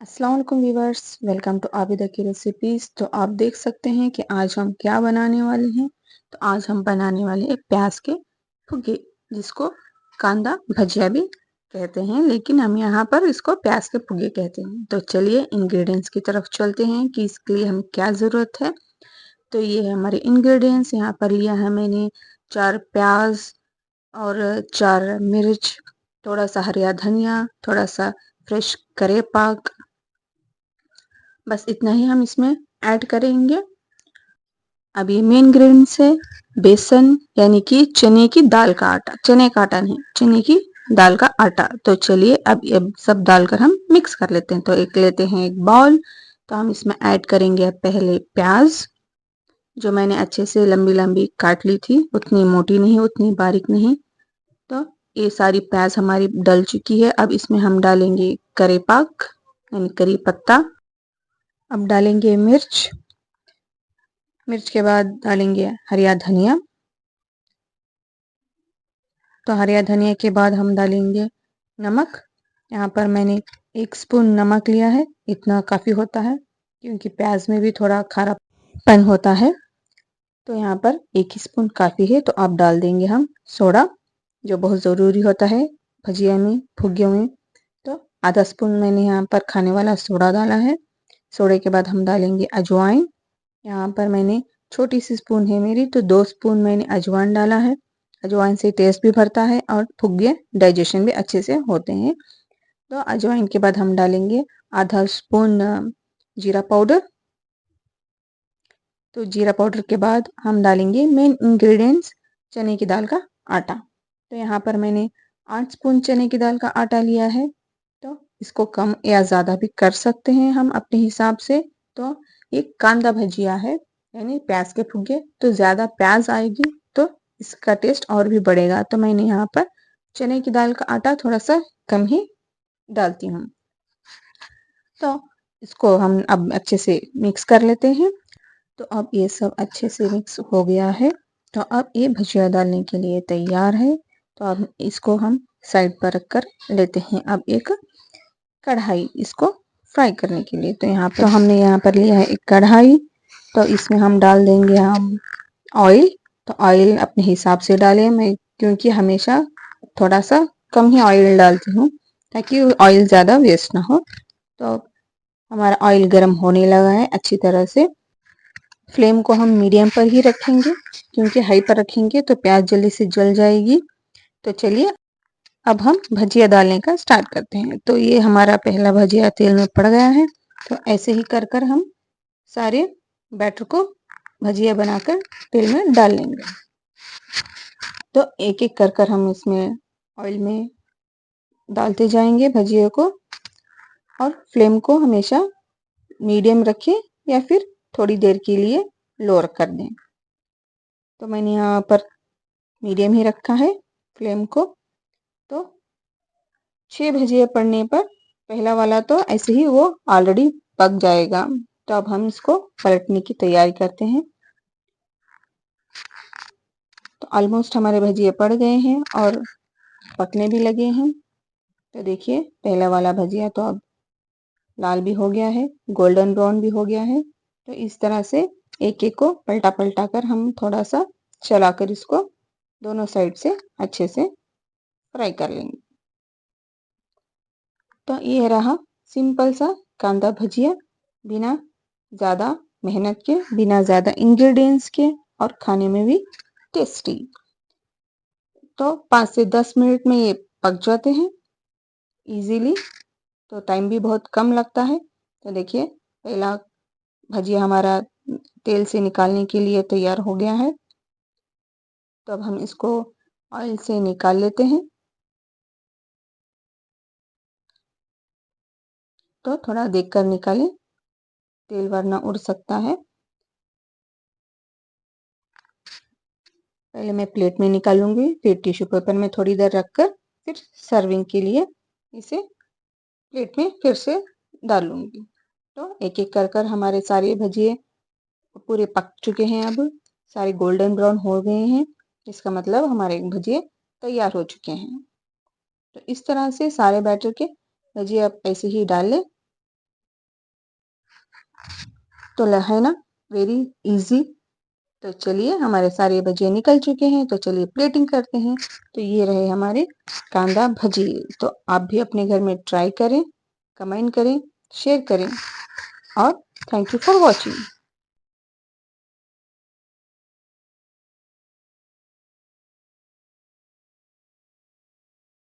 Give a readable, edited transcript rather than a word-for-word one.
अस्सलाम वालेकुम viewers, welcome to Abida की रेसिपीज़। तो आप देख सकते हैं कि आज हम क्या बनाने वाले हैं। तो आज हम बनाने वाले हैं प्याज के फुगे, जिसको कांदा भजिया भी कहते हैं, लेकिन हम यहाँ पर इसको प्याज के फुगे कहते हैं। तो चलिए इंग्रेडिएंट्स की तरफ चलते हैं कि इसके लिए हमें क्या ज़रूरत है। तो ये है हमारे इंग्रेडिएंट्स। यहाँ पर लिया है मैंने 4 प्याज और 4 मिर्च, थोड़ा सा हरिया धनिया, थोड़ा सा फ्रेश करे पाक, बस इतना ही हम इसमें ऐड करेंगे। अब ये मेन इंग्रेडिएंट्स है बेसन, यानी कि चने की दाल का आटा, चने का आटा नहीं, चने की दाल का आटा। तो चलिए अब ये सब डालकर हम मिक्स कर लेते हैं। तो एक लेते हैं एक बाउल। तो हम इसमें ऐड करेंगे अब पहले प्याज, जो मैंने अच्छे से लंबी लंबी काट ली थी, उतनी मोटी नहीं उतनी बारीक नहीं। तो ये सारी प्याज हमारी डल चुकी है। अब इसमें हम डालेंगे करी पाक यानी करी पत्ता। अब डालेंगे मिर्च, मिर्च के बाद डालेंगे हरिया धनिया। तो हरिया धनिया के बाद हम डालेंगे नमक। यहाँ पर मैंने 1 स्पून नमक लिया है, इतना काफ़ी होता है क्योंकि प्याज में भी थोड़ा खारापन होता है। तो यहाँ पर 1 ही स्पून काफ़ी है। तो अब डाल देंगे हम सोडा, जो बहुत ज़रूरी होता है भजिया में, फुग्गियों में। तो आधा स्पून मैंने यहाँ पर खाने वाला सोडा डाला है। सोडे के बाद हम डालेंगे अजवाइन। यहाँ पर मैंने छोटी सी स्पून है मेरी, तो 2 स्पून मैंने अजवाइन डाला है। अजवाइन से टेस्ट भी भरता है और फुग्गे डाइजेशन भी अच्छे से होते हैं। तो अजवाइन के बाद हम डालेंगे आधा स्पून जीरा पाउडर। तो जीरा पाउडर के बाद हम डालेंगे मेन इंग्रेडिएंट्स, चने की दाल का आटा। तो यहाँ पर मैंने 8 स्पून चने की दाल का आटा लिया है। तो इसको कम या ज़्यादा भी कर सकते हैं हम अपने हिसाब से। तो ये कांदा भजिया है, यानी प्याज के फुग्गे। तो ज़्यादा प्याज आएगी तो इसका टेस्ट और भी बढ़ेगा। तो मैंने यहाँ पर चने की दाल का आटा थोड़ा सा कम ही डालती हूँ। तो इसको हम अब अच्छे से मिक्स कर लेते हैं। तो अब ये सब अच्छे से मिक्स हो गया है। तो अब ये भजिया डालने के लिए तैयार है। तो अब इसको हम साइड पर रख कर लेते हैं। अब एक कढ़ाई, इसको फ्राई करने के लिए। तो हमने यहाँ पर लिया है एक कढ़ाई। तो इसमें हम डाल देंगे हम ऑयल। तो ऑयल अपने हिसाब से डालें, मैं क्योंकि हमेशा थोड़ा सा कम ही ऑयल डालती हूँ ताकि ऑयल ज़्यादा वेस्ट ना हो। तो हमारा ऑयल गर्म होने लगा है अच्छी तरह से। फ्लेम को हम मीडियम पर ही रखेंगे, क्योंकि हाई पर रखेंगे तो प्याज जल्दी से जल जाएगी। तो चलिए अब हम भजिया डालने का स्टार्ट करते हैं। तो ये हमारा पहला भजिया तेल में पड़ गया है। तो ऐसे ही कर कर हम सारे बैटर को भजिया बनाकर तेल में डाल लेंगे। तो एक एक कर कर हम इसमें ऑयल में डालते जाएंगे भजिया को, और फ्लेम को हमेशा मीडियम रखें या फिर थोड़ी देर के लिए लो कर दें। तो मैंने यहाँ पर मीडियम ही रखा है फ्लेम को। तो 6 भजिया पड़ने पर पहला वाला तो ऐसे ही वो ऑलरेडी पक जाएगा। तो अब हम इसको पलटने की तैयारी करते हैं। तो ऑलमोस्ट हमारे भजिए पड़ गए हैं और पकने भी लगे हैं। तो देखिए पहला वाला भजिया तो अब लाल भी हो गया है, गोल्डन ब्राउन भी हो गया है। तो इस तरह से एक एक को पलटा पलटा कर हम थोड़ा सा चलाकर इसको दोनों साइड से अच्छे से फ्राई कर लेंगे। तो ये रहा सिंपल सा कांदा भजिया, बिना ज़्यादा मेहनत के, बिना ज़्यादा इंग्रेडिएंट्स के, और खाने में भी टेस्टी। तो 5 से 10 मिनट में ये पक जाते हैं इजीली। तो टाइम भी बहुत कम लगता है। तो देखिए पहला भजिया हमारा तेल से निकालने के लिए तैयार हो गया है। तो अब हम इसको ऑयल से निकाल लेते हैं। तो थोड़ा देखकर निकालें, तेल वरना उड़ सकता है। पहले मैं प्लेट में निकालूंगी, फिर टिश्यू पेपर में थोड़ी देर रखकर फिर सर्विंग के लिए इसे प्लेट में फिर से डालूंगी। तो एक एक कर कर हमारे सारे भजिए पूरे पक चुके हैं। अब सारे गोल्डन ब्राउन हो गए हैं, इसका मतलब हमारे भजिए तैयार हो चुके हैं। तो इस तरह से सारे बैटर के भजिए आप ऐसे ही डाल लें। तो है ना वेरी इजी। तो चलिए हमारे सारे भजिए निकल चुके हैं, तो चलिए प्लेटिंग करते हैं। तो ये रहे हमारे कांदा भजिए। तो आप भी अपने घर में ट्राई करें, कमेंट करें, शेयर करें और थैंक यू फॉर वॉचिंग।